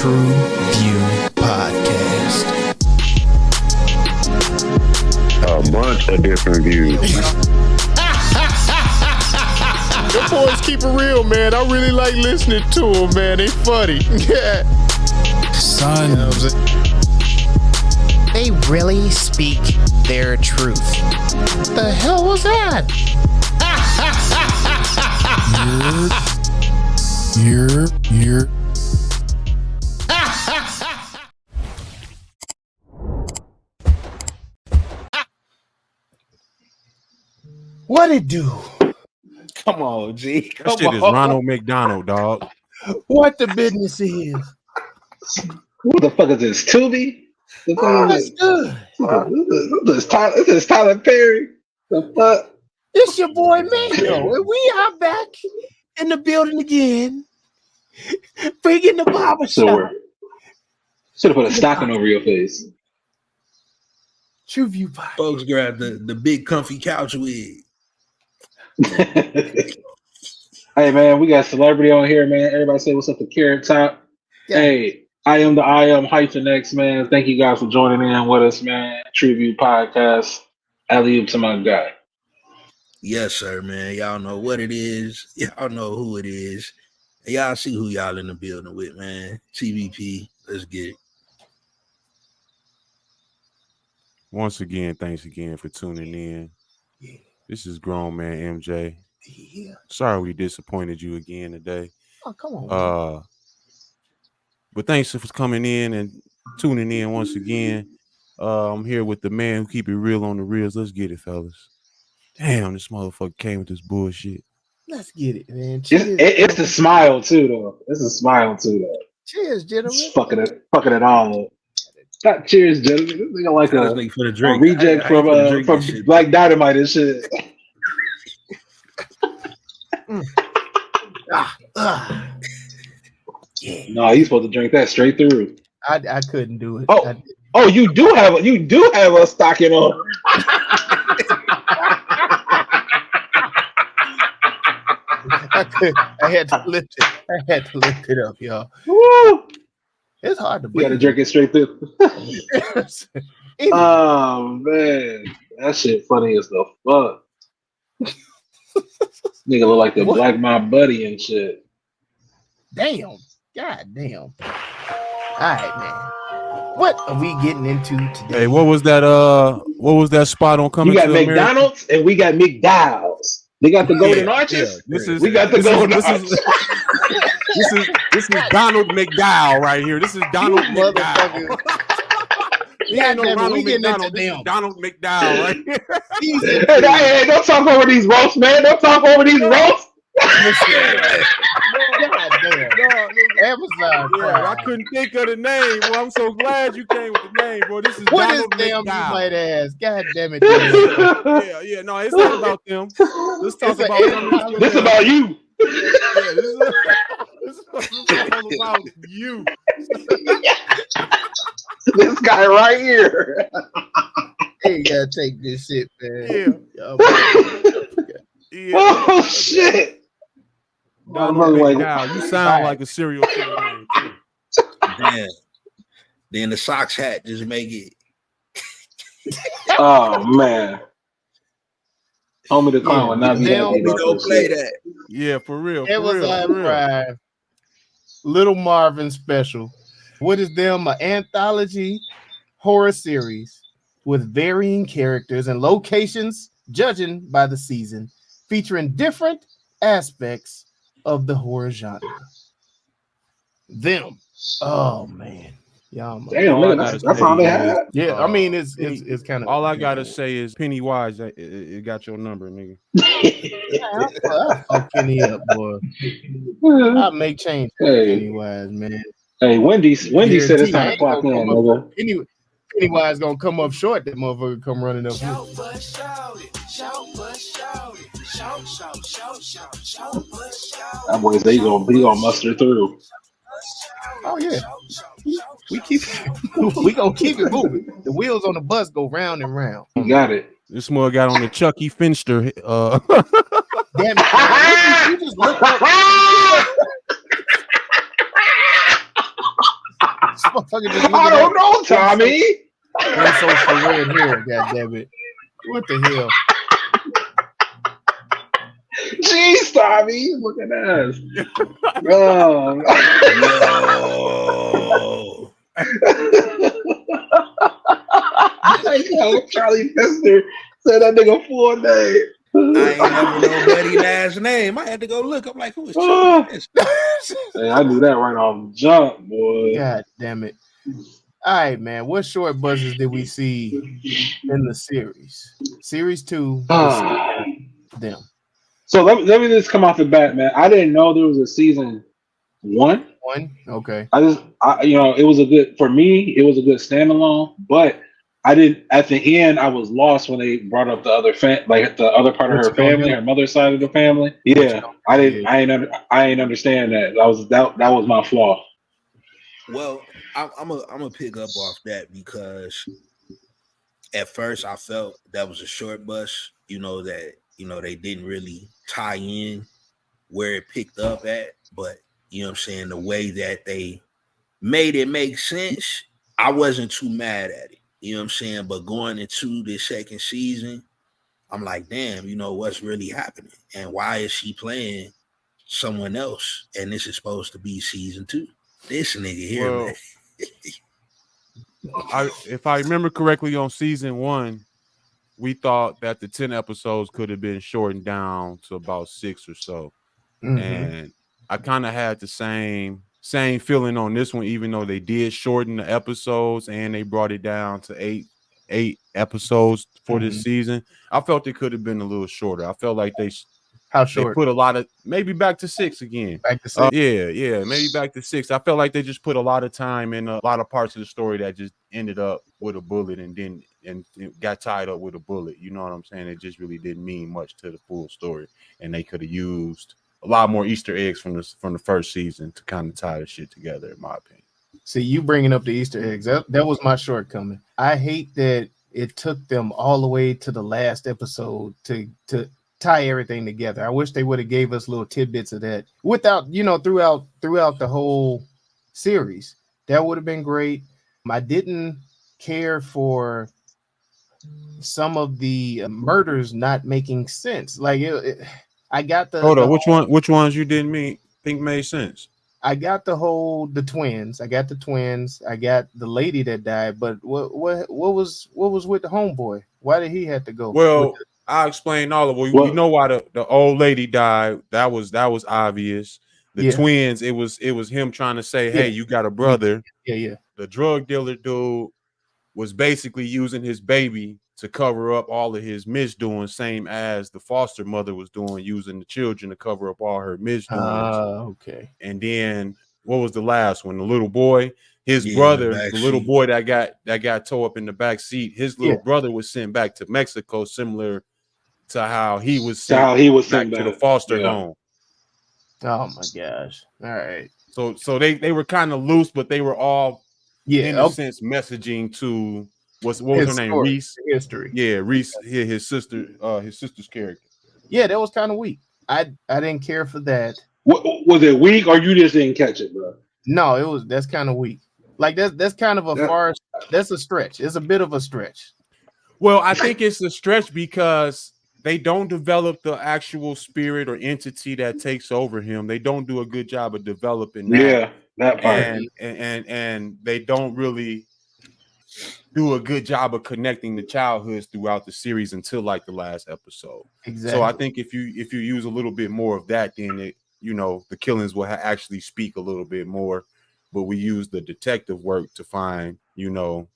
TruVue Podcast. A bunch of different views. The boys keep it real, man. I really like listening to them, man. They funny. Yeah. Son, you know what I'm saying? They really speak their truth. The hell was that? You're. What it do? Come on, G. That shit is Ronald McDonald, dog. What the business is? What the fuck is this? Tubi? The fuck is this? This is Tyler Perry. The fuck? It's your boy Mango, and we are back in the building again. Bringing the barbershop. Should have put a stocking over your face. TruVue Podcast. Folks grab the big comfy couch wig. Hey man, we got celebrity on here, man. Everybody say what's up to Carrot Top. Yeah. Hey, I am -X, man. Thank you guys for joining in with us, man. TruVue Podcast. Alley to my guy. Yes, sir, man. Y'all know what it is. Y'all know who it is. And y'all see who y'all in the building with, man. TVP. Let's get it. Once again, thanks again for tuning in. Yeah. This is Grown Man MJ. Yeah. Sorry we disappointed you again today. Oh, come on. But thanks for coming in and tuning in once again. I'm here with the man who keep it real on the reels. Let's get it, fellas. Damn, this motherfucker came with this bullshit. Let's get it, man. Cheers. It's the smile too, though. It's a smile too, though. Cheers, gentlemen. It's fucking it all up. Not cheers, gentlemen. This nigga like for the drink. A reject from Black Dynamite and shit. Yeah. No, he's supposed to drink that straight through. I couldn't do it. Oh, you do have a stocking on. I had to lift it up, y'all. Woo! It's hard to You believe. gotta drink it straight through. Oh man, that shit funny as the fuck. Nigga look like the Black Mob Buddy and shit. Damn. God damn. All right, man. What are we getting into today? Hey, what was that spot on Coming You got to McDonald's America? and we got McDowell's. They got the Golden Arches. We got the Golden Arches. This is Donald McDowell right here. This is Donald McDowell. He ain't no Ronald McDonald. This is Donald McDowell right here. Hey, don't talk over these roasts, man. Don't talk over these roasts. Amazon. Yeah, I couldn't think of the name. Well, I'm so glad you came with the name, bro. This is what Donald is them? McDowell. You might ask. God damn it. Yeah. No, it's not about them. Let's talk about them. This is about you. Yeah, this is all about you. This guy right here. Hey, you gotta take this shit, man. Yeah. Oh shit. Donald McDowell. You sound like a serial killer name. Man. Then the socks hat just make it. Oh man. Homie the clown would not be happy about don't this play shit. that. Yeah, for real. It was on Prime. Little Marvin special. What is them? An anthology horror series with varying characters and locations, judging by the season, featuring different aspects of the horror genre. Them. Oh man. Y'all, Damn, nigga, that's all they had. yeah, I mean it's kind of all I gotta say is Pennywise, it got your number, nigga. I'll fuck Penny up, boy. I'll make change for Pennywise, man. Hey, Wendy said it's time to clock in, nigga. Pennywise gonna come up short. That motherfucker come running up. That boy, he gonna muster through. Oh yeah, we gonna keep it moving. The wheels on the bus go round and round. You got it. This mug got on the Chucky Finster. Damn it! You just look like Motherfucker just I don't know, Tommy. I'm so for red hair, goddammit. What the hell? Jeez, Tommy, look at us. Like how Charlie Fester said that nigga full name. I ain't never know Buddy's last name. I had to go look. I'm like, who is Charlie Fester? Hey, I knew that right off the jump, boy. God damn it. All right, man. What short buzzes did we see in the series? Series 2. Them. So let me just come off the bat, man. I didn't know there was a season 1. Okay. It was a good, for me, it was a good standalone, but I didn't, at the end, I was lost when they brought up the other the other part of her family, her mother's side of the family. Yeah. I ain't understand that. That was my flaw. Well, I'm gonna pick up off that because at first I felt that was a short bus, that they didn't really tie in where it picked up at, but the way that they made it make sense, I wasn't too mad at it. But going into the second season, I'm like, damn, what's really happening? And why is she playing someone else? And this is supposed to be season 2. This nigga here, man. If I remember correctly, on season 1, we thought that the 10 episodes could have been shortened down to about 6 or so. Mm-hmm. And I kind of had the same feeling on this one, even though they did shorten the episodes and they brought it down to eight episodes for this season. I felt it could have been a little shorter. I felt like they put a lot of, maybe back to 6 again. Back to 6. Maybe back to 6. I felt like they just put a lot of time in a lot of parts of the story that just ended up with a bullet and it got tied up with a bullet. You know what I'm saying? It just really didn't mean much to the full story, and they could have used a lot more Easter eggs from the first season to kind of tie the shit together, in my opinion. See, you bringing up the Easter eggs, that was my shortcoming. I hate that it took them all the way to the last episode to tie everything together. I wish they would have gave us little tidbits of that without, throughout the whole series. That would have been great. I didn't care for some of the murders not making sense. Like I got the hold on. Which ones you didn't think made sense? I got the twins. I got the twins. I got the lady that died. But what was with the homeboy? Why did he have to go? Well, I'll explain all of it. We know why the old lady died. That was obvious. The twins, it was him trying to say, hey, you got a brother. Yeah. The drug dealer dude was basically using his baby to cover up all of his misdoings, same as the foster mother was doing, using the children to cover up all her misdoings. Okay. And then what was the last one? The little boy, his brother, the little boy that got towed up in the back seat. His little brother was sent back to Mexico, similar to how he was sent back to the foster home. Oh my gosh! All right. So they were kind of loose, but they were all in a sense messaging to what was her name? Reese. History. Yeah, Reese. His sister's character. Yeah, that was kind of weak. I didn't care for that. Was it weak, or you just didn't catch it, bro? No, that's kind of weak. Like that's kind of that's a stretch. It's a bit of a stretch. Well, I think it's a stretch because they don't develop the actual spirit or entity that takes over him. They don't do a good job of developing that. Yeah, that part. And they don't really do a good job of connecting the childhoods throughout the series until like the last episode. Exactly. So I think if you use a little bit more of that, then the killings will actually speak a little bit more. But we use the detective work to find, to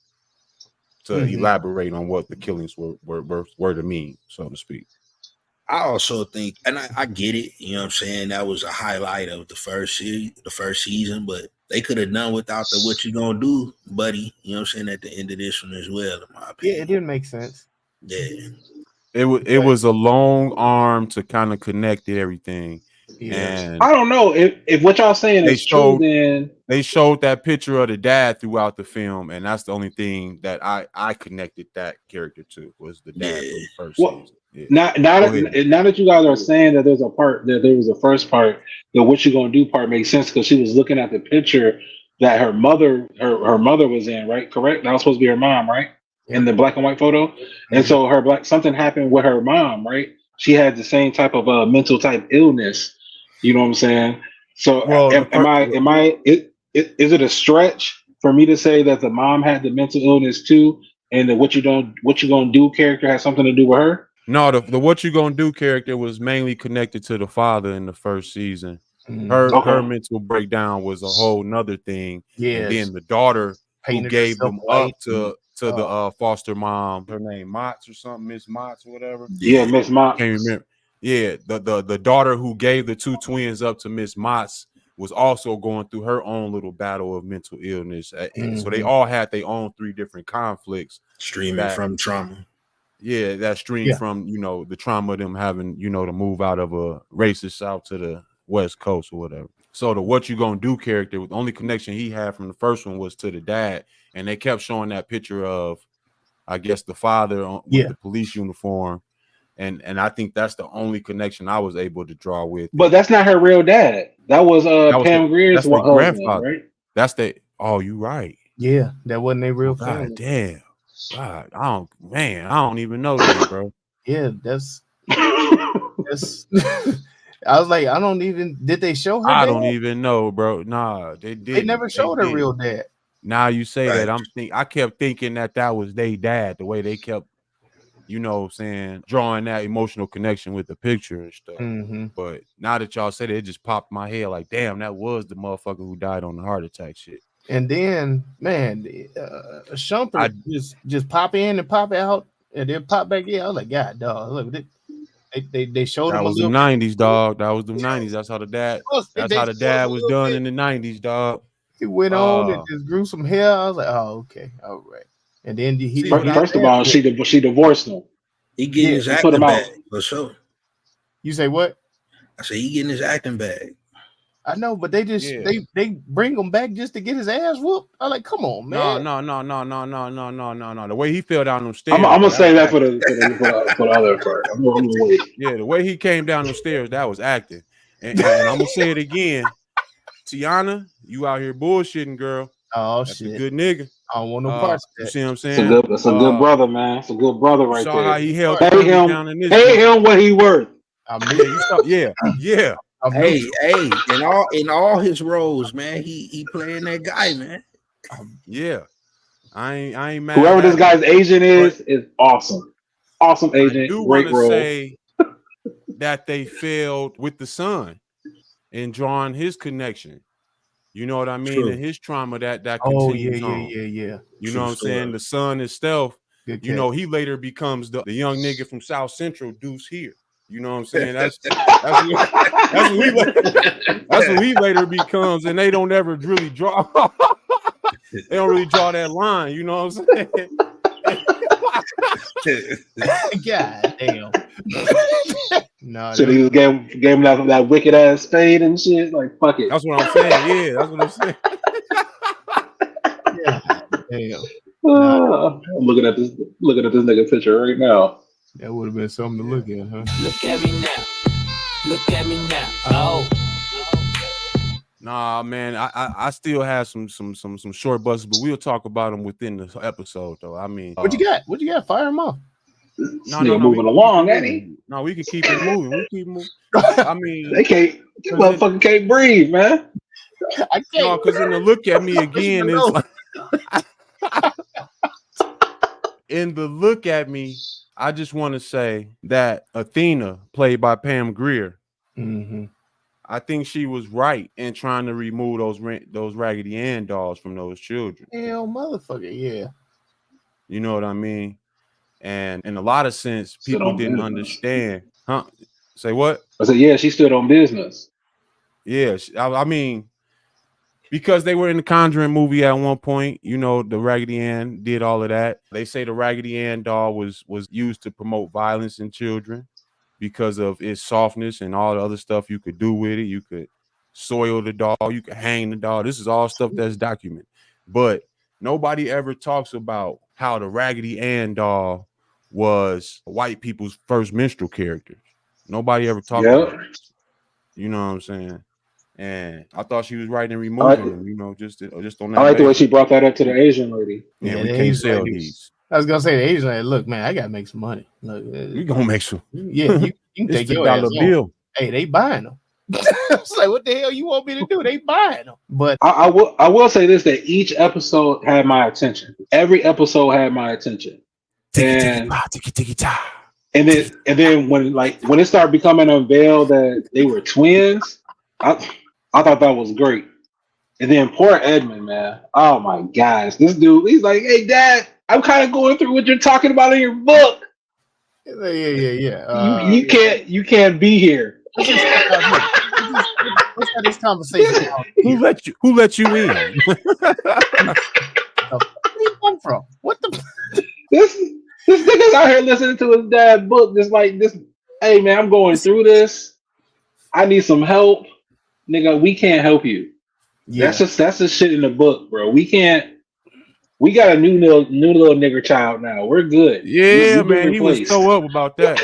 elaborate on what the killings were to mean, so to speak. I also think, and I get it, that was a highlight of the first season, but they could have done without the what you gonna do, buddy, at the end of this one as well, in my opinion. Yeah, it didn't make sense. Yeah. It was a long arm to kind of connect everything. Yes. And I don't know if what y'all saying is true. Then they showed that picture of the dad throughout the film, and that's the only thing that I connected that character to was the dad from the first season. Yeah. Now that you guys are saying that there was a first part, the what you gonna do part makes sense because she was looking at the picture that her mother was in, right? Correct? That was supposed to be her mom, right? In the black and white photo. And so something happened with her mom, right? She had the same type of mental type illness. You know what I'm saying? So is it a stretch for me to say that the mom had the mental illness too, and the what you gonna do character has something to do with her? No, the what you gonna do character was mainly connected to the father in the first season. Her mental breakdown was a whole nother thing. Yes. And then the daughter who Painted gave herself them white. up to the foster mom, her name Motts or something, Miss Motts or whatever. Yeah, Miss Motts. Can't remember. Yeah, the daughter who gave the two twins up to Miss Motts was also going through her own little battle of mental illness. So they all had their own 3 different conflicts streaming from trauma. Yeah, that stream from, the trauma of them having, to move out of a racist South to the West Coast or whatever. So the what you gonna do character, the only connection he had from the first one was to the dad. And they kept showing that picture of, I guess, the father with the police uniform. And I think that's the only connection I was able to draw with. But that's not her real dad. That was Pam Grier's grandfather, right? That's you right. Yeah, that wasn't their real family. God damn. God, I don't even know that, bro. Yeah, that's I was like, did they show her? I don't even know, bro. Nah, they did. They never showed her real dad. Now you say that, I kept thinking that was their dad, the way they kept, drawing that emotional connection with the picture and stuff. But now that y'all said it just popped my head like, damn, that was the motherfucker who died on the heart attack shit. And then, man, Shumpert just pop in and pop out, and then pop back in. I was like, God, dog, look, they showed that him. Was the 90s, dog. That was the 90s. That's how the dad. That's how the dad was done in the 90s, dog. He went on and just grew some hair. I was like, oh, okay, all right. And then first of all, she divorced him. He getting his acting back for sure. You say what? I say he getting his acting back. I know, but they just they bring him back just to get his ass whooped. I'm like, come on, man. No. The way he fell down them stairs. I'm gonna say that for the other part. I'm gonna wait. Yeah, the way he came down the stairs, that was acting. And I'm gonna say it again. Tiana, you out here bullshitting, girl. Oh, that's shit. a good nigga. I don't want no parts of that. You see what I'm saying? It's a good brother, man. It's a good brother right there. How he held down in this. Pay him what he worth. Yeah. Hey, in all his roles, man, he playing that guy, man. Yeah. I ain't mad. Whoever this guy's agent is awesome. Awesome agent. I do great role. Say that they failed with the son in drawing his connection. You know what I mean? True. And his trauma that continues yeah. You know what I'm saying? The son is stealth. He later becomes the young nigga from South Central, Deuce here. You know what I'm saying? That's what he later becomes, and they don't ever really draw. They don't really draw that line. You know what I'm saying? God damn. No, so he gave him that wicked ass spade and shit. Like, fuck it. That's what I'm saying. Yeah, that's what I'm saying. Damn. I'm looking at this nigga picture right now. That would have been something to look at, huh? Look at me now. Look at me now. Oh. Nah, man, I still have some short busts, but we'll talk about them within the episode, though. I mean, what you got? Fire him off. No, moving along, ain't he? No, we can keep it moving. We keep moving. I mean, they can't. You motherfucking can't breathe, man. I can't. No, because in the look at me again, it's like, in the look at me, I just want to say that Athena, played by Pam Grier, I think she was right in trying to remove those Raggedy Ann dolls from those children. Hell, motherfucker, yeah. You know what I mean? And in a lot of sense, people didn't understand. Huh? Say what? I said, yeah, she stood on business. Yeah, I mean, because they were in the Conjuring movie at one point, the Raggedy Ann did all of that. They say the Raggedy Ann doll was used to promote violence in children because of its softness and all the other stuff you could do with it. You could soil the doll, you could hang the doll. This is all stuff that's documented. But nobody ever talks about how the Raggedy Ann doll was white people's first minstrel characters. Nobody ever talked about it. You know what I'm saying? And I thought she was right in removing them, you know, just on that. I like the way she brought that up to the Asian lady. Yeah, we can't sell these. I was gonna say the Asian lady, look, man, I gotta make some money. Look, We gonna make some. Yeah, you can It's take the your ass dollar on. bill. Hey, they buying them. It's like, what the hell you want me to do? They buying them. But I will say this, that each episode had my attention. Every episode had my attention. And then when it started becoming unveiled that they were twins, I thought that was great. And then poor Edmund, man. Oh my gosh. This dude, he's like, hey dad, I'm kind of going through what you're talking about in your book. yeah. You can't be here. Let's have this conversation. Who let you in? Where you come from? What the? This nigga's out here listening to his dad's book, just like this. Hey man, I'm going through this. I need some help, nigga. We can't help you. Yeah. That's just shit in the book, bro. We can't. We got a new little nigger child now. We're good. Yeah, man. He was so up about that.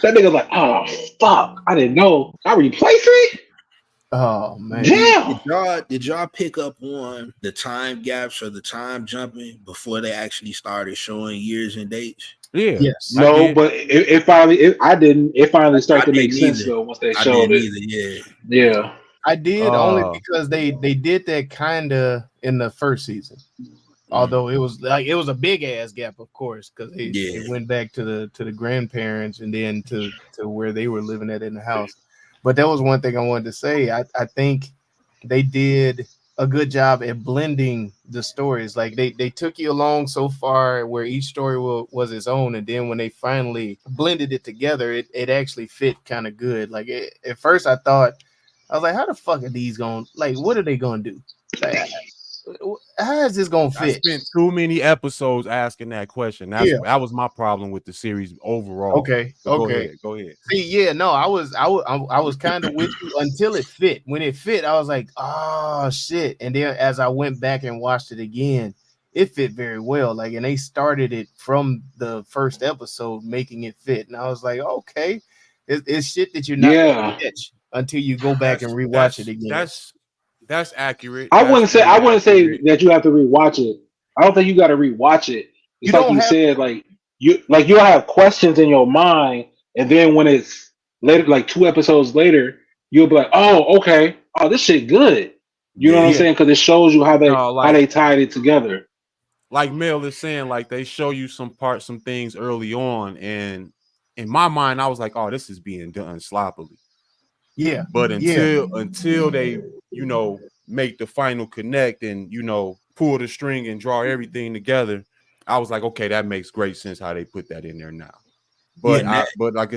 That nigga's like, oh fuck, I didn't know. I replaced it. Oh man. Damn. Did y'all pick up on the time gaps or the time jumping before they actually started showing years and dates? Yeah. Yes. No, but it finally started to make sense though once they showed it. Yeah. I did only because they did that kind of in the first season. Although it was a big ass gap, of course, because it went back to the grandparents and then to where they were living at in the house. But that was one thing I wanted to say. I think they did a good job at blending the stories. Like they took you along so far where each story was its own, and then when they finally blended it together, it actually fit kind of good. Like at first, I was like, how the fuck are these going? Like, what are they going to do? Like, how is this going to fit? I spent too many episodes asking that question. That was my problem with the series overall. Okay. So go ahead. See, yeah, no, I was kind of with you until it fit. When it fit, I was like, oh shit. And then as I went back and watched it again, it fit very well. Like, and they started it from the first episode, making it fit. And I was like, okay, it's shit that you're not gonna catch until you go back and rewatch it again. That's accurate. I wouldn't say that you have to rewatch it. I don't think you got to rewatch it. It's like you said, you'll have questions in your mind, and then when it's later, like 2 episodes later, you'll be like, oh, okay, oh, this shit good. You know what I'm saying? Because it shows you how they tied it together. Like Mel is saying, like they show you some things early on, and in my mind, I was like, oh, this is being done sloppily. Yeah. But until they, make the final connect and, pull the string and draw everything together, I was like, okay, that makes great sense how they put that in there now. But like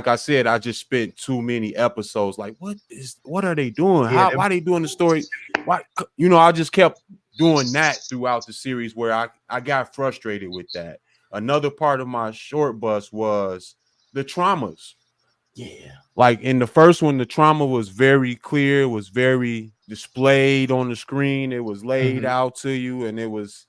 I said, I just spent too many episodes. Like, what are they doing? Why are they doing the story? Why, I just kept doing that throughout the series where I got frustrated with that. Another part of my short bus was the traumas. Yeah. Like in the first one, the trauma was very clear, was very displayed on the screen. It was laid out to you, and it was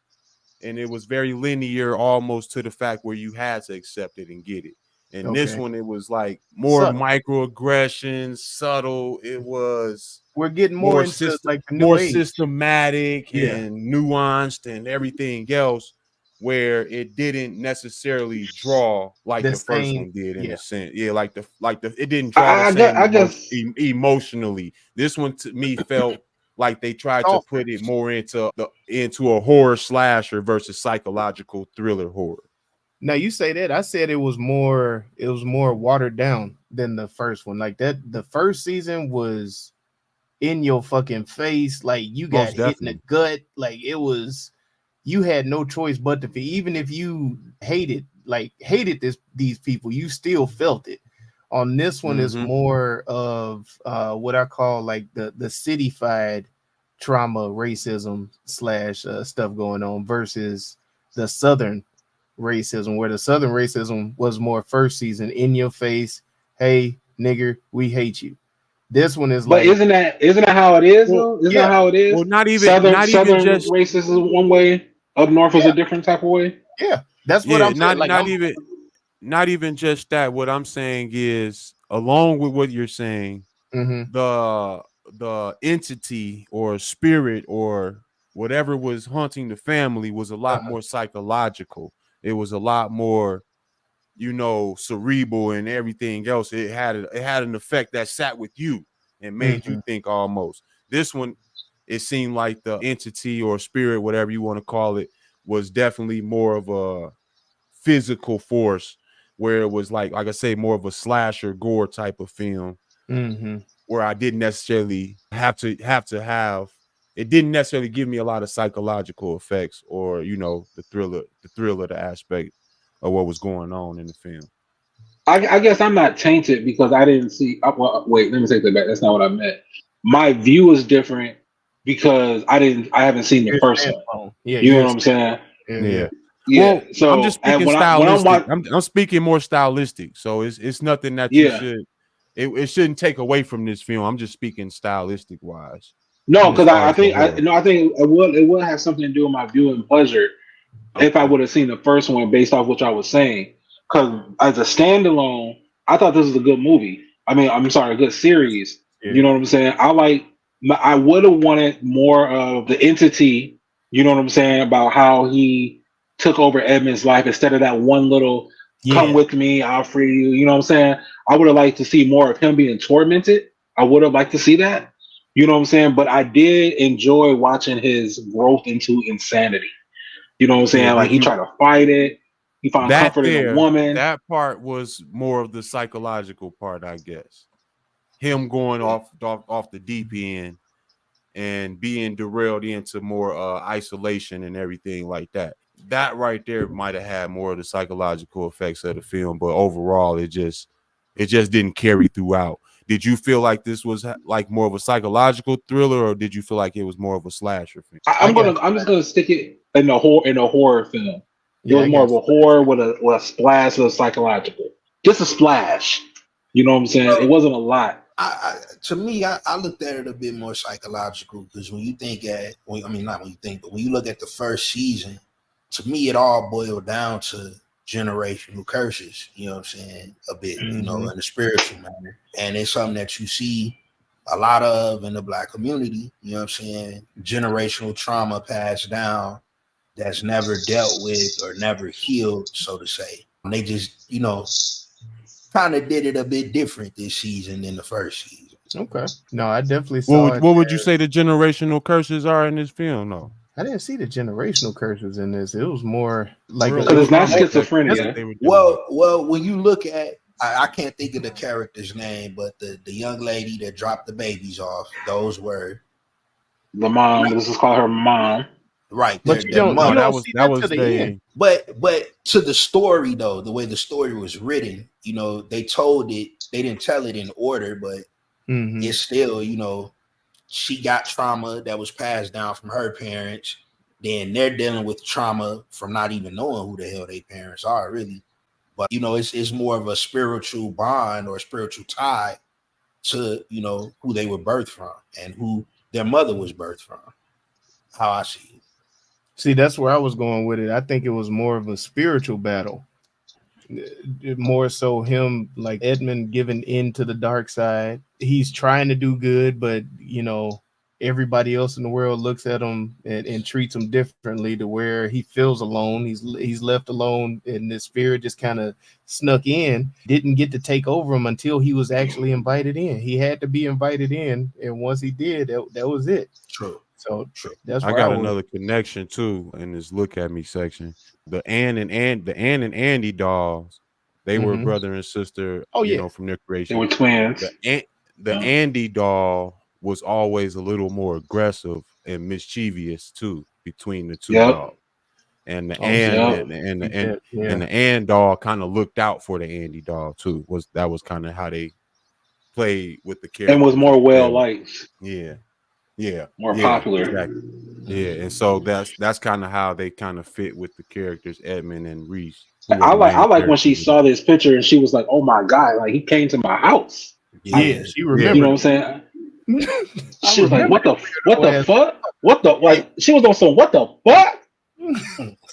very linear, almost to the fact where you had to accept it and get it. And this one, it was like more microaggressions, subtle. It was we're getting more into like the more age. Systematic and nuanced and everything else, where it didn't necessarily draw like the first one did in a sense. Yeah, like the it didn't draw the same emotionally. This one to me felt like they tried to put it more into a horror slasher versus psychological thriller horror. Now you say that. I said it was more watered down than the first one. Like that, the first season was in your fucking face. Like you got hit in the gut. Like it was. You had no choice but to, even if you hated these people, you still felt it. On this one is more of what I call like the cityfied trauma, racism / stuff going on versus the Southern racism, where the Southern racism was more first season in your face. Hey, nigger, we hate you. This one is like, isn't that how it is? Though? Isn't that how it is? Well, not even Southern just racism one way. Up north is a different type of way. Yeah, that's what I'm saying. Like, not even just that. What I'm saying is, along with what you're saying, the entity or spirit or whatever was haunting the family was a lot more psychological. It was a lot more, cerebral and everything else. It had an effect that sat with you and made you think almost. This one, it seemed like the entity or spirit, whatever you want to call it, was definitely more of a physical force, where it was like I say, more of a slasher gore type of film, where I didn't necessarily have it didn't necessarily give me a lot of psychological effects or the thrill of the aspect of what was going on in the film. I guess I'm not tainted because I didn't see. Well, wait, let me take that back. That's not what I meant. My view is different because I haven't seen the first one. Yeah, you know what I'm saying? Yeah. Yeah. Well, so I'm just speaking stylistic. I'm speaking more stylistic. So it's nothing that you should. It shouldn't take away from this film. I'm just speaking stylistic wise. No, because I think it would have something to do with my viewing pleasure if I would have seen the first one based off what I was saying. Because as a standalone, I thought this was a good movie. I mean, I'm sorry, a good series. Yeah. You know what I'm saying? I would have wanted more of the entity. You know what I'm saying, about how he took over Edmund's life instead of that one little "come with me, I'll free you." You know what I'm saying? I would have liked to see more of him being tormented. I would have liked to see that. You know what I'm saying? But I did enjoy watching his growth into insanity. You know what I'm saying? Yeah, like he tried to fight it. He found comfort in a woman. That part was more of the psychological part, I guess. Him going off the deep end and being derailed into more isolation and everything like that. That right there might have had more of the psychological effects of the film, but overall, it just didn't carry throughout. Did you feel like this was like more of a psychological thriller, or did you feel like it was more of a slasher film? I'm just gonna stick it in a horror film. It was more of a horror with a splash of psychological. Just a splash. You know what I'm saying? It wasn't a lot. To me, I looked at it a bit more psychological because when you look at the first season, to me, it all boiled down to generational curses, you know what I'm saying, a bit, in a spiritual manner. And it's something that you see a lot of in the Black community, you know what I'm saying, generational trauma passed down that's never dealt with or never healed, so to say. And they just, kind of did it a bit different this season than the first season. Okay. No, I definitely saw What would you say the generational curses are in this film, though? I didn't see the generational curses in this. It was more like because it's not schizophrenia. Well, when you look at, I can't think of the character's name, but the young lady that dropped the babies off, those were the mom. This is called her mom. Right. But you don't see that was to the end. But to the story though, the way the story was written, they told it, they didn't tell it in order, but it's still, she got trauma that was passed down from her parents. Then they're dealing with trauma from not even knowing who the hell their parents are, really. But it's more of a spiritual bond or a spiritual tie to who they were birthed from and who their mother was birthed from. How I see it. See, that's where I was going with it. I think it was more of a spiritual battle. More so him, like Edmund, giving in to the dark side. He's trying to do good, but everybody else in the world looks at him and treats him differently, to where he feels alone. He's left alone, and the spirit just kind of snuck in, didn't get to take over him until he was actually invited in. He had to be invited in, and once he did, that was it. True. So that's I got another connection too in this look at me section. The Ann and Andy dolls, they were brother and sister. From their creation, they were twins. The Andy doll was always a little more aggressive and mischievous too between the two dolls. And the Ann doll kind of looked out for the Andy doll too. That was kind of how they played with the character and was more well liked. Yeah, more popular. Exactly. Yeah, and so that's kind of how they kind of fit with the characters Edmund and Reese. I like when she saw this picture and she was like, "Oh my god! Like he came to my house." Yeah, she remembered. You know what I'm saying? She was like, "What the fuck? What the like?" She was on some "What the fuck?"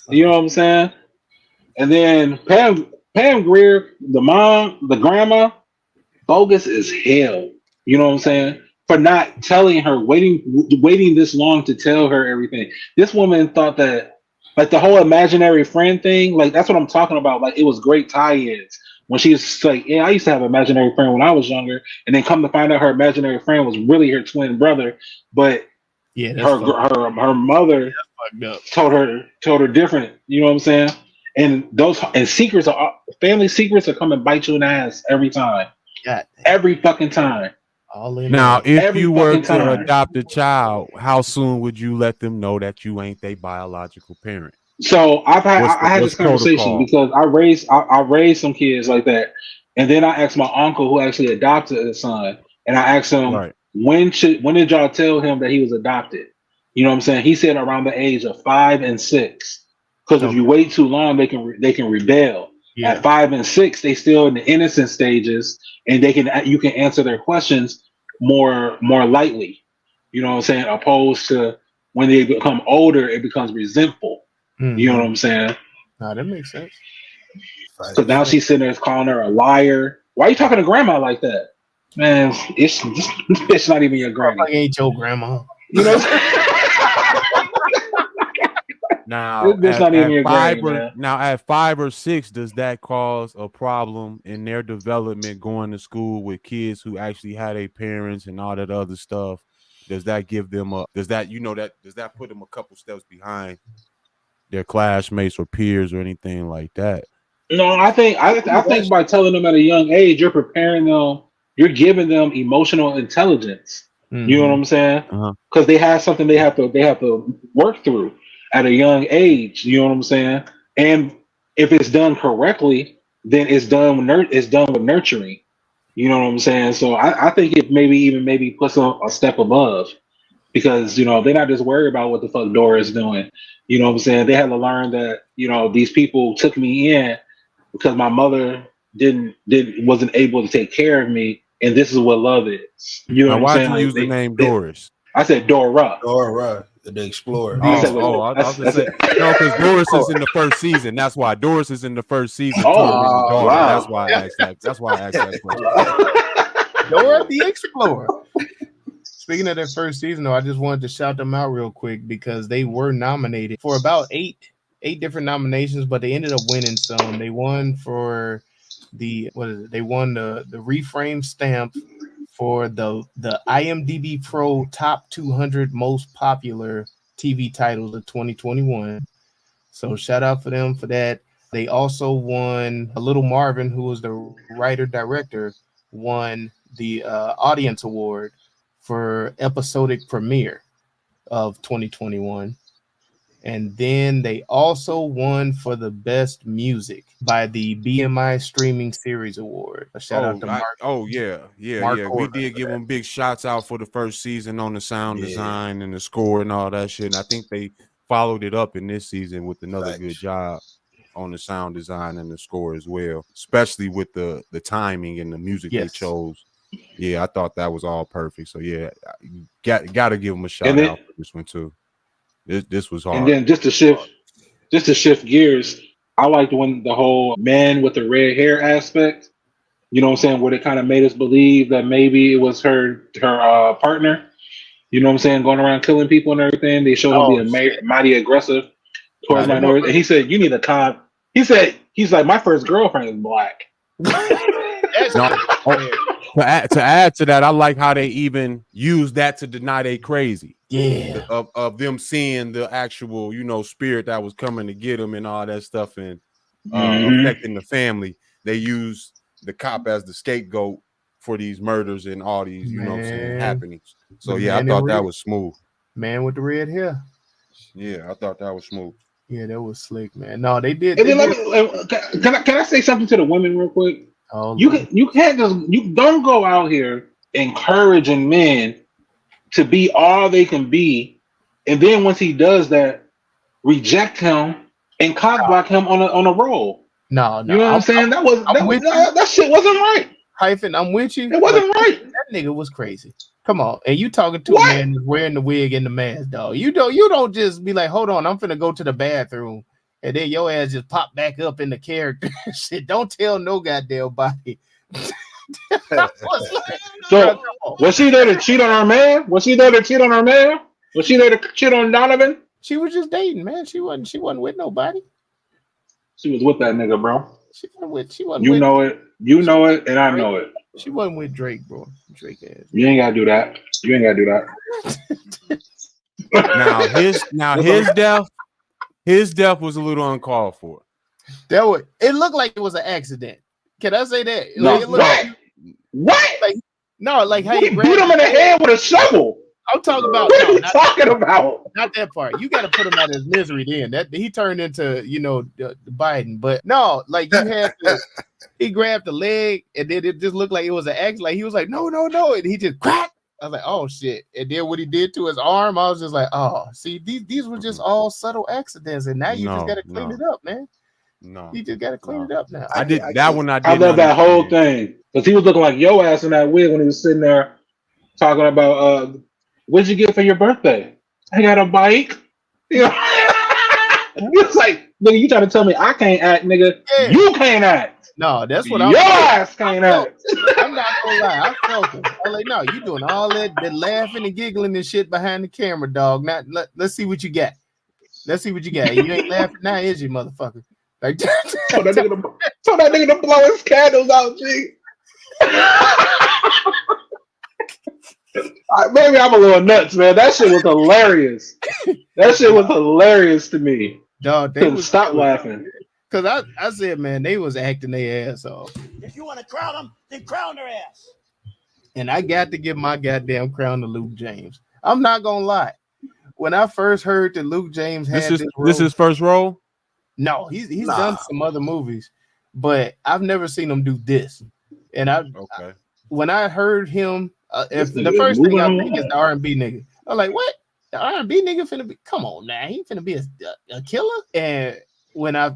You know what I'm saying? And then Pam Pam Grier, the mom, the grandma, bogus as hell. You know what I'm saying? For not telling her, waiting this long to tell her everything. This woman thought that, like the whole imaginary friend thing, like that's what I'm talking about. Like it was great tie-ins when she was like, "Yeah, I used to have an imaginary friend when I was younger," and then come to find out her imaginary friend was really her twin brother, but Yeah, that's her mother fucked up. told her different. You know what I'm saying? And those secrets are family secrets are coming bite you in the ass every time. God, Every fucking time. all in Now, there. if Every you were fucking to time. adopt a child, how soon would you let them know that you ain't their biological parent? So I had what's this conversation protocol? because I raised some kids like that, and then I asked my uncle who actually adopted a son, and I asked him Right. when did y'all tell him that he was adopted? You know what I'm saying? He said around the age of 5 and 6, because if you wait too long, they can rebel. Yeah. At 5 and 6, they still in the innocent stages, and you can answer their questions more lightly. You know what I'm saying? Opposed to when they become older, it becomes resentful. Mhm. You know what I'm saying? Nah, that makes sense. Because now she's sitting there calling her a liar. Why are you talking to grandma like that? Man, this bitch not even your granny. Like ain't your grandma. You know? Now, This not even your granny, man. Now, at 5 or 6, does that cause a problem in their development going to school with kids who actually had their parents and all that other stuff? Does that give them does that put them a couple steps behind their classmates or peers or anything like that? No, I think by telling them at a young age, you're preparing them, you're giving them emotional intelligence. Mm-hmm. You know what I'm saying? Because they have something they have to work through at a young age. You know what I'm saying? And if it's done correctly, then it's done with nurturing. You know what I'm saying? So I think it maybe puts them a step above, because they're not just worried about what the fuck Dora is doing. You know what I'm saying? They had to learn that these people took me in because my mother wasn't able to take care of me, and this is what love is. You know Now, what I'm why'd saying? you use the name Doris? I said Dora. Dora, the Explorer. I was gonna say no, because Doris is in the first season. That's why Doris is in the first season. Oh, wow. That's why I asked that. That's why I asked that question. Dora the Explorer. Speaking of their first season, though, I just wanted to shout them out real quick because they were nominated for about eight different nominations, but they ended up winning some. They won for They won the reframe stamp for the IMDb Pro Top 200 Most Popular TV Titles of 2021. So shout out for them for that. They also won Little Marvin, who was the writer-director, won the Audience Award for episodic premiere of 2021. And then they also won for the best music by the BMI Streaming Series Award. A shout out to Mark. Mark we did give them big shots out for the first season on the sound design and the score and all that shit. And I think they followed it up in this season with another good job on the sound design and the score as well, especially with the timing and the music they chose. Yeah, I thought that was all perfect. So yeah, got to give them a shout out for this one too. This was hard. And then just to shift gears, I liked when the whole man with the red hair aspect, you know what I'm saying, where they kind of made us believe that maybe it was her partner, you know what I'm saying, going around killing people and everything. They showed him being mighty aggressive towards minorities. And he said, "You need a cop." He's like, "My first girlfriend is black." To add to that, I like how they even use that to deny they crazy. Yeah, of them seeing the actual, spirit that was coming to get them and all that stuff and affecting the family. They use the cop as the scapegoat for these murders and all these, happenings. So yeah, I thought that was smooth. Man with the red hair. Yeah, I thought that was smooth. Yeah, that was slick, man. No, they did. And then can I say something to the women real quick? Oh, you don't go out here encouraging men to be all they can be, and then once he does that, reject him and cockblock him on a roll. No, you know what I'm saying? That shit wasn't right. Hyphen, I'm with you. It wasn't right. That nigga was crazy. Come on, and you talking to a man who's wearing the wig and the mask, dog. You don't just be like, hold on, I'm finna go to the bathroom and then your ass just pop back up in the character. Shit, don't tell no goddamn body. So was she there to cheat on her man? Was she there to cheat on her man? Was she there to cheat on Donovan? She was just dating, man. She wasn't with nobody. She was with that nigga, bro. She wasn't You with, know it. You know it, and I know it. She wasn't with Drake, bro. Drake ass. You ain't gotta do that. You ain't gotta do that. His death was a little uncalled for. It looked like it was an accident. Can I say that? No, Like, it looked what? What? Like, no, like how He you beat him in the head with a shovel. I'm talking about. What are No, you talking about? not that part. You got to put him out of his misery. Then that he turned into the Biden, but no, like you had to. He grabbed the leg, and then it just looked like it was an accident. Like he was like, no, and he just crack. I was like, oh shit! And then what he did to his arm, I was just like, oh, see, these were just all subtle accidents, and now you just got to clean it up, man. No, you just got to clean it up now. I did that one. I love that whole thing because he was looking like yo ass in that wig when he was sitting there talking about what'd you get for your birthday? I got a bike. You know, it's like, nigga, you trying to tell me I can't act, nigga? Yeah. You can't act. No, that's what your ass can't act. I'm not gonna lie, I felt it. I'm like, no, you doing all that laughing and giggling and shit behind the camera, dog. Let's see what you got. Let's see what you got. You ain't laughing now, is you, motherfucker? Like, tell that nigga to blow his candles out, G. Maybe I'm a little nuts, man. That shit was hilarious. That shit was hilarious to me. Dog, they couldn't stop laughing. Because I said, man, they was acting their ass off. If you want to crown them, then crown their ass. And I got to give my goddamn crown to Luke James. I'm not gonna lie. When I first heard that Luke James had this is his first role. No, he's done some other movies, but I've never seen him do this. And when I heard him, if the first thing I think is the R&B nigga, I'm like, what? The R&B nigga finna be? Come on now, he finna be a killer. And when I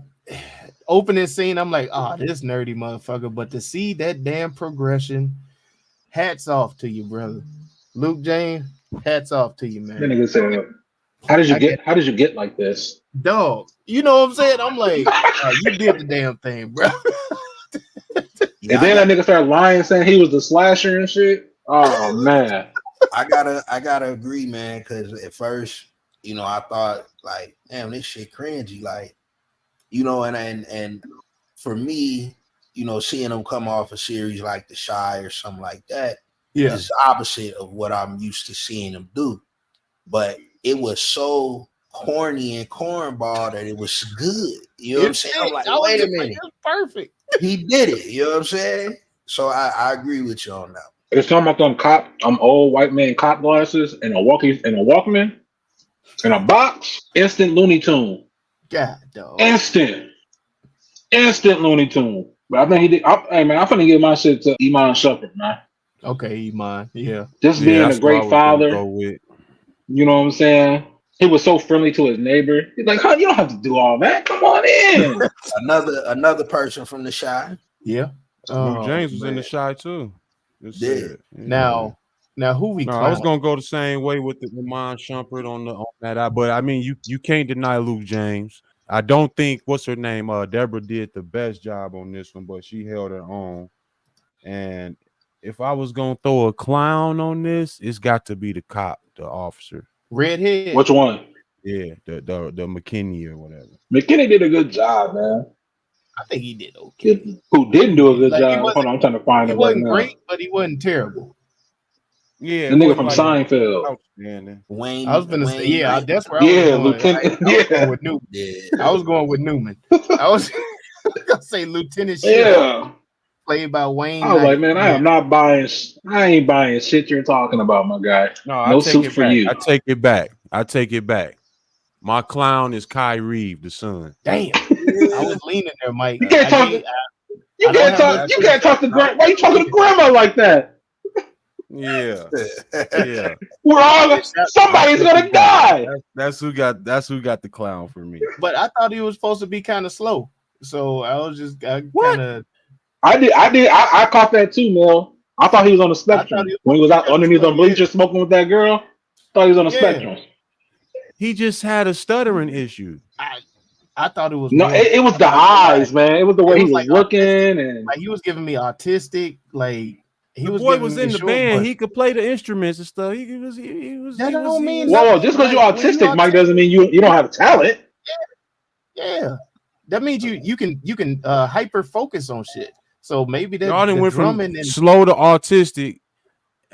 opening scene, I'm like, oh, this nerdy motherfucker. But to see that damn progression, hats off to you, brother. Luke James, hats off to you, man. That nigga said, how did you get like this? Dog, you know what I'm saying? I'm like, you did the damn thing, bro. And then that nigga started lying, saying he was the slasher and shit. Oh man. I gotta agree, man, because at first, I thought like, damn, this shit cringy, like, and for me, seeing him come off a series like The Shy or something like that, is the opposite of what I'm used to seeing him do. But it was so corny and cornball that it was good. You know what I'm saying? I'm like, wait a minute. It's perfect. He did it. You know what I'm saying? So I agree with you on that. It's talking about them old white man cop glasses and a Walkman in a box. Instant Looney Tune. God, dog. Instant Looney Tune. But I think he did. I'm finna give my shit to Iman Shumpert, man. Okay, Iman. Yeah. Just being a great father. You know what I'm saying? He was so friendly to his neighbor. He's like, "Huh, you don't have to do all that. Come on in." another person from The Shy. Yeah. James was in The Shy too. Now who we? I was gonna go the same way with the Iman Shumpert on that. But I mean, you can't deny Luke James. I don't think what's her name. Deborah did the best job on this one, but she held her own. And if I was gonna throw a clown on this, it's got to be the cop, the officer. Redhead. Which one? Yeah, the McKinney or whatever. McKinney did a good job, man. I think he did okay. Who didn't do a good job? Hold on, I'm trying to find it. He wasn't great, but he wasn't terrible. Yeah, the nigga from Seinfeld. Wayne. I was gonna say, yeah, that's where I was going. Lieutenant. I was going with Newman. Yeah. I was going with Newman. I was gonna say Lieutenant. Yeah. Played by Wayne. I was like, man, I ain't buying shit you're talking about, my guy. No suit for you. I take it back. My clown is Kyrie, the son. Damn. I was leaning there, Mike. You can't talk to grandma. Why you talking to grandma like that? Yeah. We're all somebody's gonna die. That's who got the clown for me. But I thought he was supposed to be kind of slow. So I was just kind of. I caught that too, Mel. I thought he was on the spectrum when he was out underneath the bleachers smoking with that girl. Thought he was on the spectrum. He just had a stuttering issue. I thought it was No, more, it was the eyes, man. It was the way he was looking, and like he was giving me autistic. Like he The was boy giving was me in the short band. bus. He could play the instruments and stuff. That don't mean whoa, nothing. just because Like, you're when autistic, Mike, doesn't mean you don't have talent. Yeah, that means you can hyper focus on shit. So maybe that y'all done the went from drumming and slow to autistic.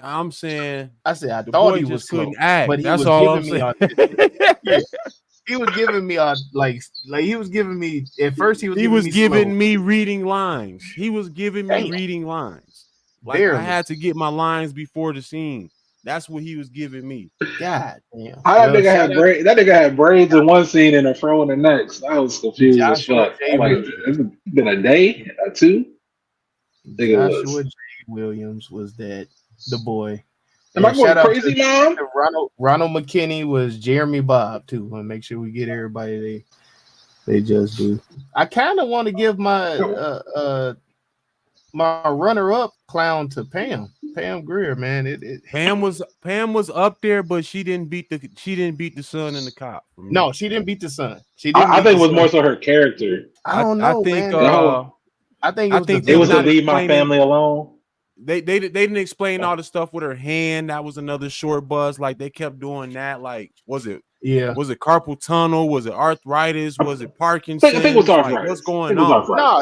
I'm saying I said I the thought boy he was just slow, couldn't act. but he That's was all I'm giving me saying. autistic. Yeah, he was giving me like he was giving me at first he was giving slow. me reading lines. He was giving me Damn. reading lines. Like Barely. I had to get my lines before the scene. That's what he was giving me. God damn. How that nigga had braids? That nigga had braids in one scene and a fro in the next. I was confused as Joshua fuck. J. I'm like, Williams. it's been a day or two. Joshua J. Williams was that the boy. Am I And going shout out crazy, Mom? to Ronald McKinney was Jeremy Bob too. Want to make sure we get everybody they just do. I kind of want to give my my runner-up clown to Pam Grier, man. Pam was up there, but she didn't beat the son and the cop. No, she didn't beat the son. I think it was more so her character. I don't know, I think man. I think it was to leave my family alone. They didn't explain all the stuff with her hand. That was another short buzz. Like they kept doing that. Like was it carpal tunnel? Was it arthritis? Was it Parkinson's? I think it was arthritis. Like, what's going on? No,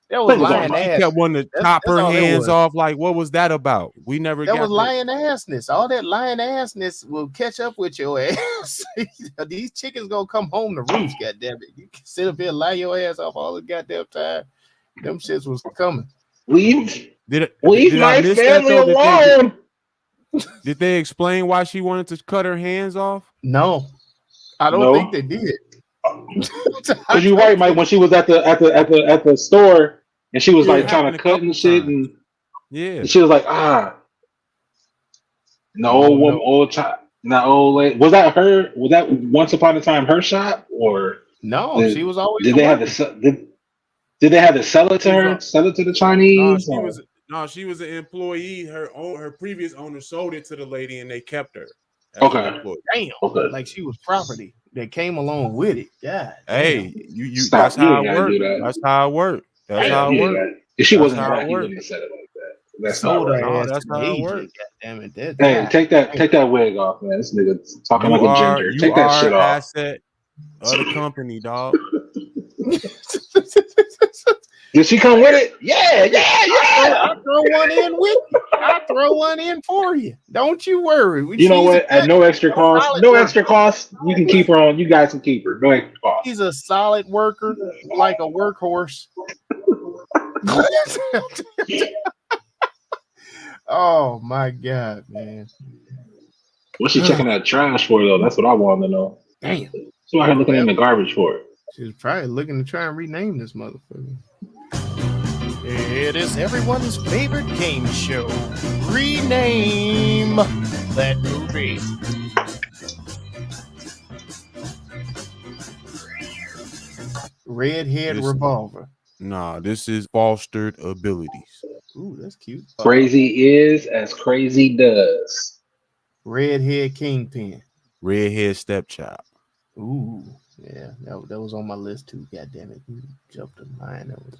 it was lying ass. She kept wanting to chop her hands off. Like what was that about? We never. That was lying assness. All that lying assness will catch up with your ass. These chickens gonna come home to roost. Goddamn it! You can sit up here and lie your ass off all the goddamn time. Them shits was coming. Leave did my family alone. Did they explain why she wanted to cut her hands off? No, I don't think they did. Because you're right, Mike. When she was at the store and she was like trying to cut and shit, and she was like, old lady. Was that her? Was that once upon a time her shop, or no? She was always. Did they have to? Did they have to sell it to her? Sell it to the Chinese? She was an employee. Her previous owner sold it to the lady, and they kept her. Okay. Damn. Okay. Like she was property that came along with it. Yeah. Hey, you. That's how it worked. That's how it worked. That's how it worked. If she wasn't black, you wouldn't have said it like that. That's not right. That's how it worked. Damn it. Hey, take that wig off, man. This nigga talking like a ginger. Take that shit off. Asset of the company, dog. Did she come with it? Yeah. I'll throw one in with you. I'll throw one in for you. Don't you worry. You know what? At no extra cost, you can keep her on. You guys can keep her. No extra cost. He's a solid worker, like a workhorse. Oh my God, man. What's she checking out trash for though? That's what I want to know. Damn. So I looking in the garbage for it. She's probably looking to try and rename this motherfucker. It is everyone's favorite game show. Rename that movie. Redhead Revolver. Nah, this is fostered abilities. Ooh, that's cute. Crazy is as crazy does. Redhead Kingpin. Redhead stepchild. Ooh, yeah, that was on my list too. God damn it, you jumped in mine. That was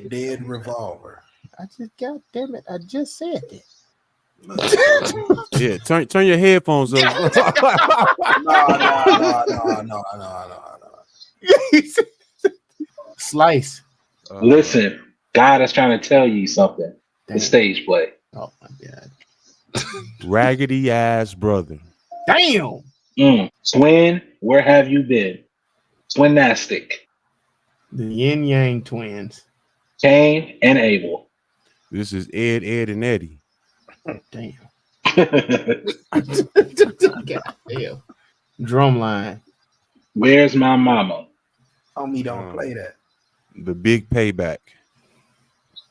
Dead Revolver. God damn it, I just said that. Yeah, turn your headphones up. No. Slice. Listen, God is trying to tell you something. Damn. The stage play. Oh my God. Raggedy ass brother. Damn. Twin, where have you been? Twinnastic. The Yin Yang twins. Cain and Abel. This is Ed, and Eddie. Damn. God damn. Drumline. Where's my mama? Homie, don't play that. The Big Payback.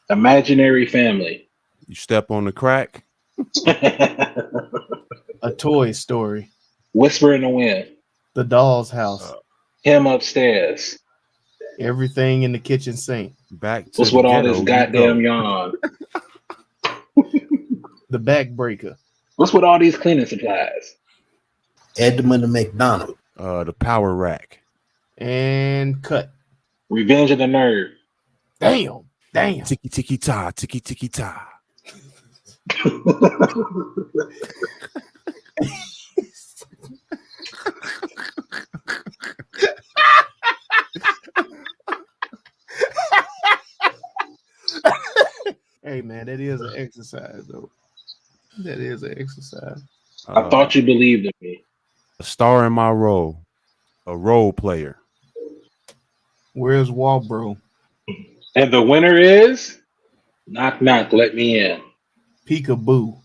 Imaginary Family. You step on the crack. A Toy Story. Whisper in the Wind. The Doll's House. Him Upstairs. Everything in the Kitchen Sink. Back to what's with all this goddamn yawn? The Backbreaker. What's with all these cleaning supplies? Edmund McDonald. The Power Rack. And cut. Revenge of the Nerd. Damn. Tiki tiki ta, tiki tiki ta. Hey man, that is an exercise though. That is an exercise. I thought you believed in me. A star in my role. A role player. Where's Walbro? And the winner is knock knock, let me in. Peekaboo.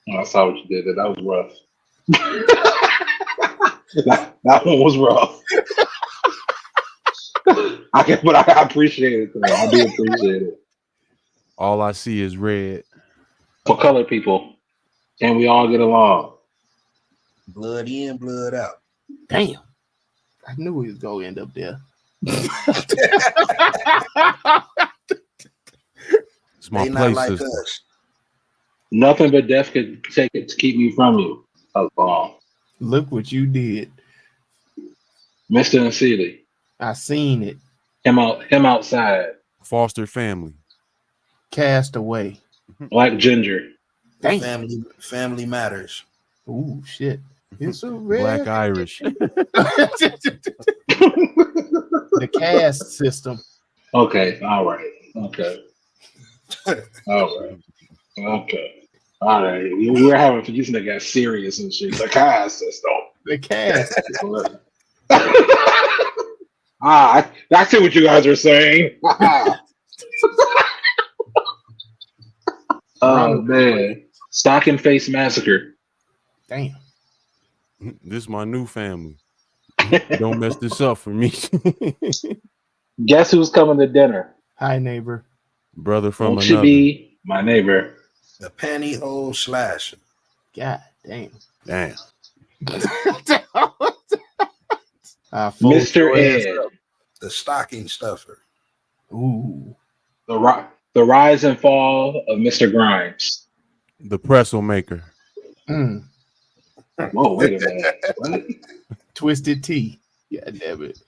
Oh, I saw what you did there. That was rough. that one was rough. But I appreciate it though. I do appreciate it. All I see is red. For color people. And we all get along. Blood in, blood out. Damn. I knew he was gonna end up there. It's my They not place like system. us. Nothing but death could take it to keep me from you. That was long. Look what you did. Mr. and Seeley. I seen it. Him outside. Foster family. Cast away. Black Ginger. Damn. Family matters. Ooh, shit. It's a red. Black Irish. The caste system. Okay. All right. Okay. All right. Okay. All right. We were having for using that guy serious and shit. The caste system. The caste. I see what you guys are saying. Oh man. Stocking Face Massacre. Damn. This is my new family. Don't mess this up for me. Guess who's coming to dinner? Hi, neighbor. Brother from Won't you another. be my neighbor? The pantyhose slasher. God damn. Damn. Mr. Ed. The stocking stuffer. Ooh. The rise and fall of Mr. Grimes. The pretzel maker. Mm. Whoa, wait a minute. What? Twisted Tea. God damn it.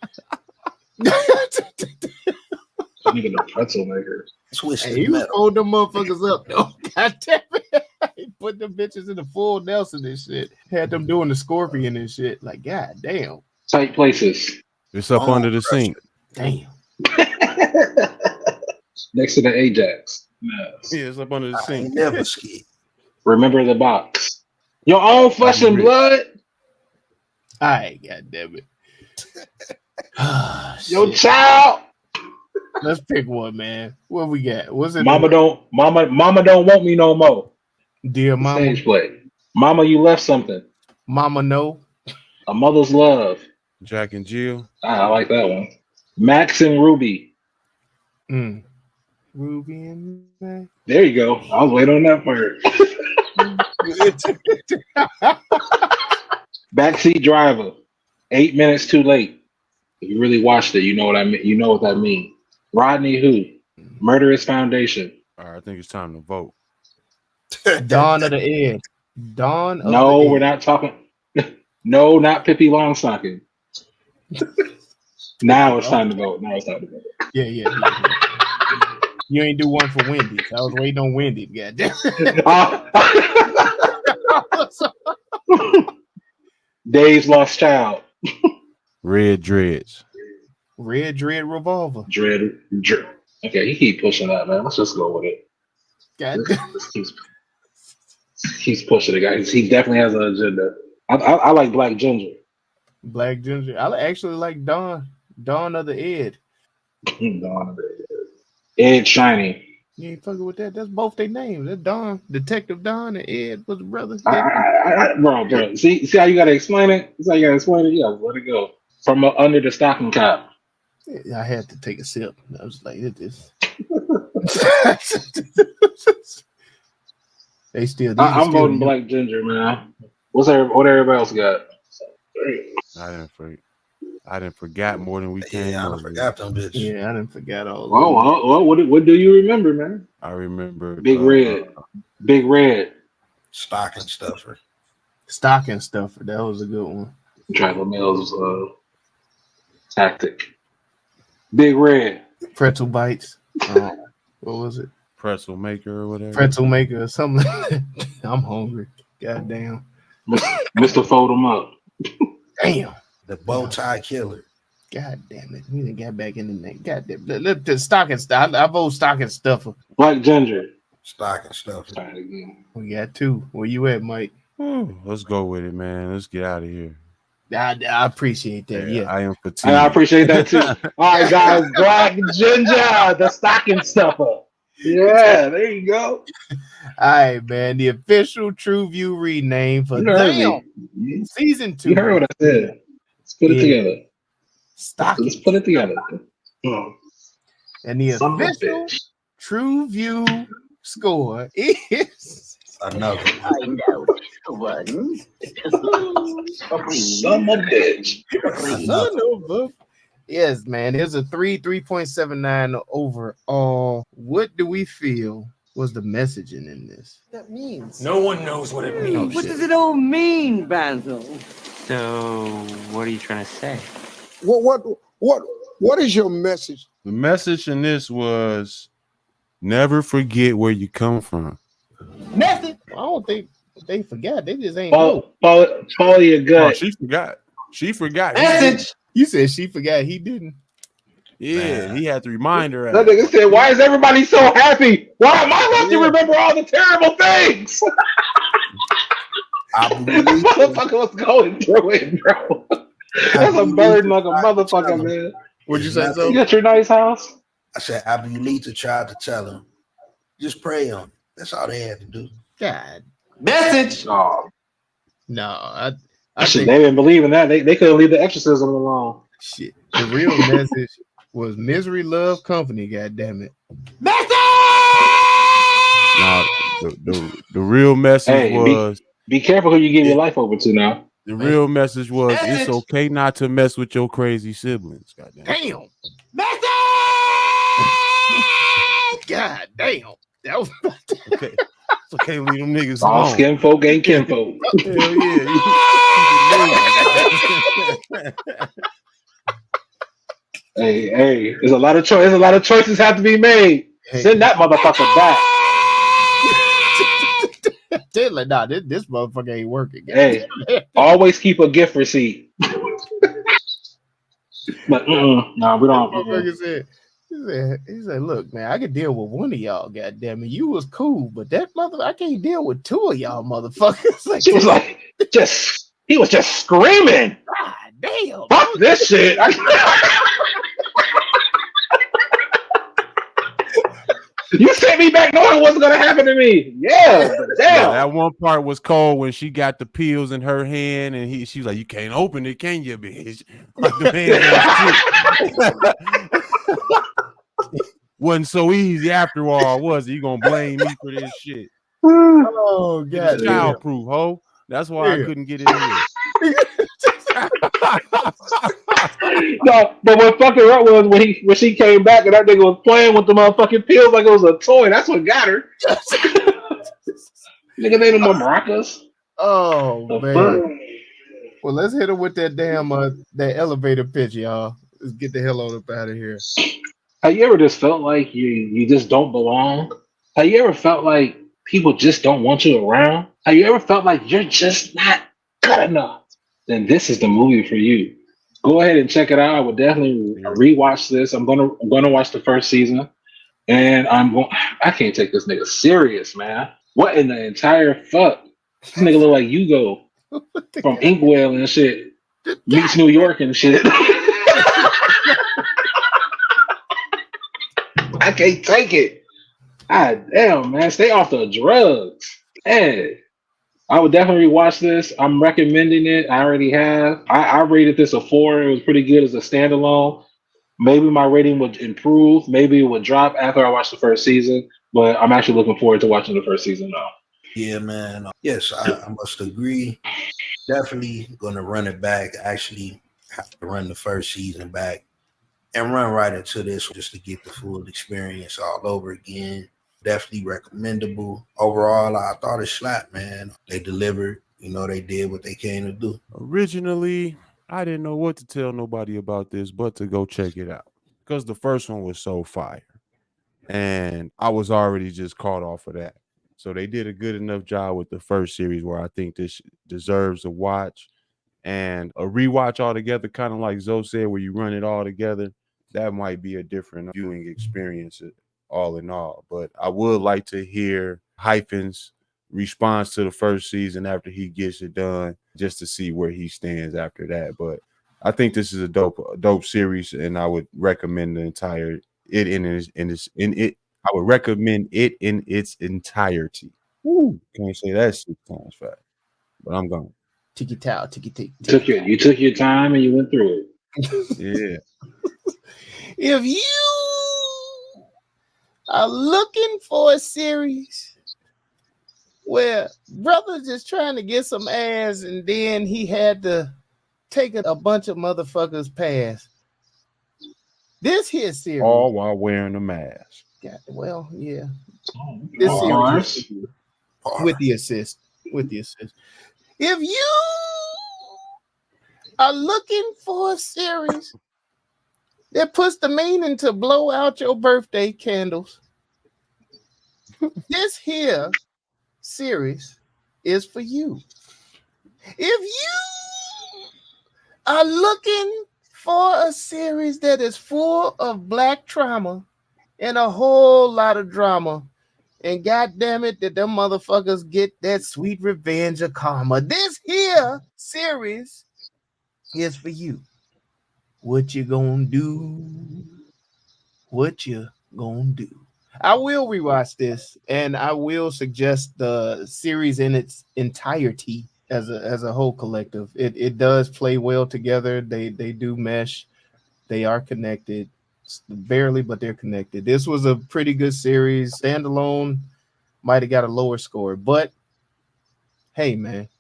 Nigga, the pretzel maker. Twisted Hey, you metal. hold them motherfuckers up, though. God damn it. He put them bitches in the full Nelson and shit. Had them doing the scorpion and shit. Like, god damn. Tight places. It's up under the sink. Damn. Next to the Ajax. Yes. Yeah, it's up under the I sink. ain't never ski. Remember the box. Your own flesh and blood. All right, god damn it. Your Shit. child. Let's pick one, man. What we got? What's it? Mama don't want me no more. Dear mama. Stage play. Mama, you left something. Mama, no. A mother's love. Jack and Jill. I like that one. Max and Ruby. Mm. Ruby and Mac. There you go. I was waiting on that part. Backseat driver. 8 minutes too late. If you really watched it, you know what I mean. You know what that means. Rodney who? Murderous Foundation. All right, I think it's time to vote. Dawn of the Ed. Dawn of No, the we're Ed. not talking. No, not Pippi Longstocking. Now it's time to vote. Yeah. You ain't do one for Wendy's. I was waiting on Wendy. Goddamn. Dave's Lost Child. Red Dreads. Red Dread Revolver. Dread. Okay, he keep pushing that, man. Let's just go with it. Goddamn. He's pushing it, guys. He definitely has an agenda. I like Black Ginger. Black Ginger. I actually like Dawn. Dawn of the Ed. Ed Shiny. You ain't fucking with that. That's both their names. That's Dawn. Detective Dawn and Ed was the brother. Bro. See how you gotta explain it? See how you gotta explain it? You gotta let it go. From under the stocking cap. I had to take a sip. I was like, it is. They still. I'm voting Black Ginger, man. What everybody else got? I didn't forget more than we came. Yeah, I forgot them bitches. Yeah, I didn't forget all. Well, what do you remember, man? I remember Big Red. Stocking stuffer. Stocking stuffer. That was a good one. Tribal Mills. Tactic. Big Red. Pretzel bites. What was it? Pretzel maker or whatever. Pretzel maker or something. I'm hungry. Goddamn. Mr. Fold 'em up. Damn. The bow tie killer. God damn it. We done got back in the neck. God damn. Look, the stocking stuff. I vote stocking stuffer. Black Ginger. Stocking stuffer. Try it again. We got two. Where you at, Mike? Let's go with it, man. Let's get out of here. I appreciate that. Yeah. I am fatigued. And I appreciate that too. All right, guys. Black Ginger, the stocking stuffer. Yeah, there you go. All right, man. The official TruVue rename for season 2. You heard what I said. Let's put it together. Stocking. Let's put it together. And the official TruVue score is another. I know one. Son of a bitch. Yes, man. There's a 3.79 overall. What do we feel was the messaging in this? That means No one knows what it means. What does it all mean, Basil? So, what are you trying to say? What is your message? The message in this was never forget where you come from. Message? I don't think they forgot. They just ain't Follow your gut. Oh, she forgot. She forgot. Message. You said she forgot. He didn't. Yeah, he had to remind her. That nigga said, "Why is everybody so happy? Why am I left to remember all the terrible things?" Motherfucker was going through it, bro. That's a burden like a motherfucker, man. What'd you say? So You got your nice house? I said, Abulita tried to tell him, just pray on him. That's all they had to do. God. Message. Oh. No, I Shit, think they didn't believe in that. They couldn't leave the exorcism alone. shit. The real message was misery love company. God damn it. Nah, the real message was be careful who you give your life over to now. the real message was it's okay not to mess with your crazy siblings. Goddamn. Damn. God damn. That was Okay. It's okay to leave them niggas All alone. skin folk ain't kin folk. Hell yeah. Hey, there's a lot of choices. A lot of choices have to be made. Send that motherfucker back. They're like, nah, this motherfucker ain't working. Hey, always keep a gift receipt. But nah, we don't. Motherfucker said, he said, look, man, I could deal with one of y'all, goddamn it. You was cool, but that motherfucker, I can't deal with two of y'all motherfuckers. Like, She was like, he was just screaming. God damn. Fuck this shit. You sent me back knowing what's gonna happen to me. Yeah, but damn. That one part was cold when she got the pills in her hand and she was like, "You can't open it, can you, bitch?" Like the hand wasn't so easy after all, was it? You gonna blame me for this shit? Oh god, childproof, ho. That's why I couldn't get it in. No, but what fucking up was when she came back and that nigga was playing with the motherfucking pills like it was a toy. That's what got her. Nigga named him maracas. Oh man. Well, let's hit her with that damn that elevator pitch, y'all. Let's get the hell on up out of here. Have you ever just felt like you just don't belong? Have you ever felt like people just don't want you around? Have you ever felt like you're just not good enough? Then this is the movie for you. Go ahead and check it out. I would definitely rewatch this. I'm gonna watch the first season, and I can't take this nigga serious, man. What in the entire fuck? This nigga look like Hugo from Inkwell and shit. Meets New York and shit. I can't take it. God damn, man. Stay off the drugs. Hey. I would definitely watch this. I'm recommending it. I already have. I rated this a 4. It was pretty good as a standalone. Maybe my rating would improve. Maybe it would drop after I watch the first season. But I'm actually looking forward to watching the first season now. Yeah, man. Yes, I must agree. Definitely going to run it back. Actually, have to run the first season back and run right into this just to get the full experience all over again. Definitely recommendable. Overall, I thought it slapped, man. They delivered. You know, they did what they came to do. Originally, I didn't know what to tell nobody about this but to go check it out because the first one was so fire. And I was already just caught off of that. So they did a good enough job with the first series where I think this deserves a watch and a rewatch altogether, kind of like Zoe said, where you run it all together. That might be a different viewing experience all in all. But I would like to hear Hyphen's response to the first season after he gets it done, just to see where he stands after that. But I think this is a dope series, and I would recommend I would recommend it in its entirety. Woo, can't say that 6 times fast, but I'm going. Tiki towel, tiki tiki. You took your time and you went through it. Yeah. If you are looking for a series where brother's just trying to get some ass and then he had to take a bunch of motherfuckers past, this here series, all while wearing a mask. Yeah, well, yeah. This series with the assist. If you are looking for a series that puts the meaning to blow out your birthday candles, this here series is for you. If you are looking for a series that is full of black trauma and a whole lot of drama, and goddamn it, that them motherfuckers get that sweet revenge of karma, this here series is for you. What you gonna do? What you gonna do? I will rewatch this, and I will suggest the series in its entirety as a whole collective. It does play well together. They do mesh. They are connected. Barely, but they're connected. This was a pretty good series. Standalone might have got a lower score, but hey, man,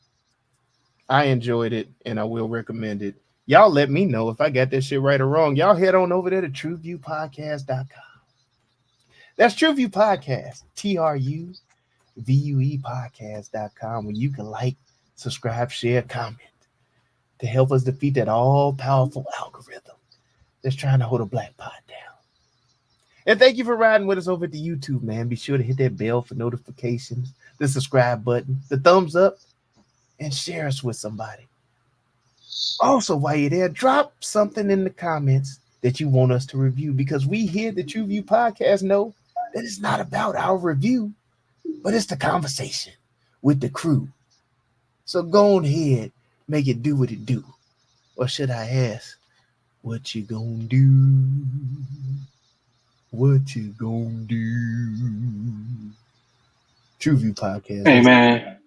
I enjoyed it and I will recommend it. Y'all let me know if I got that shit right or wrong. Y'all head on over there to TruVuePodcast.com. That's TruVue Podcast, TruVue Podcast.com, where you can like, subscribe, share, comment to help us defeat that all-powerful algorithm that's trying to hold a black pod down. And thank you for riding with us over to YouTube, man. Be sure to hit that bell for notifications, the subscribe button, the thumbs up, and share us with somebody. Also, while you're there, drop something in the comments that you want us to review, because we here at the TruVue Podcast know that it's not about our review, but it's the conversation with the crew. So go on ahead, make it do what it do. Or should I ask, what you gonna do? What you gonna do? TruVue Podcast. Hey, man.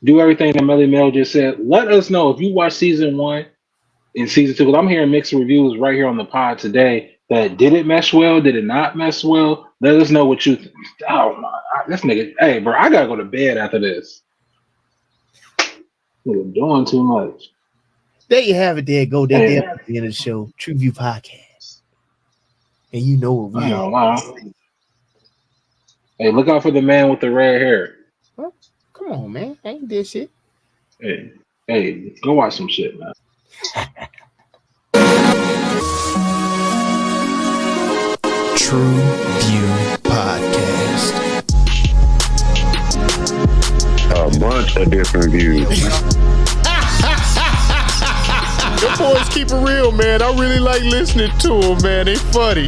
Do everything that Melly Mel just said. Let us know if you watch season 1 and season 2. Because I'm hearing mixed reviews right here on the pod today. That did it mesh well? Did it not mesh well? Let us know what you think. Oh my, this nigga. Hey, bro, I gotta go to bed after this. Nigga doing too much. There you have it. There, go there at the end of the show. TruVue Podcast, and you know what we are. Wow. Hey, look out for the man with the red hair. Well, come on, man. I ain't did shit. Hey, go watch some shit, man. TruVue Podcast. A bunch of different views. Your boys keep it real, man. I really like listening to them, man. They funny.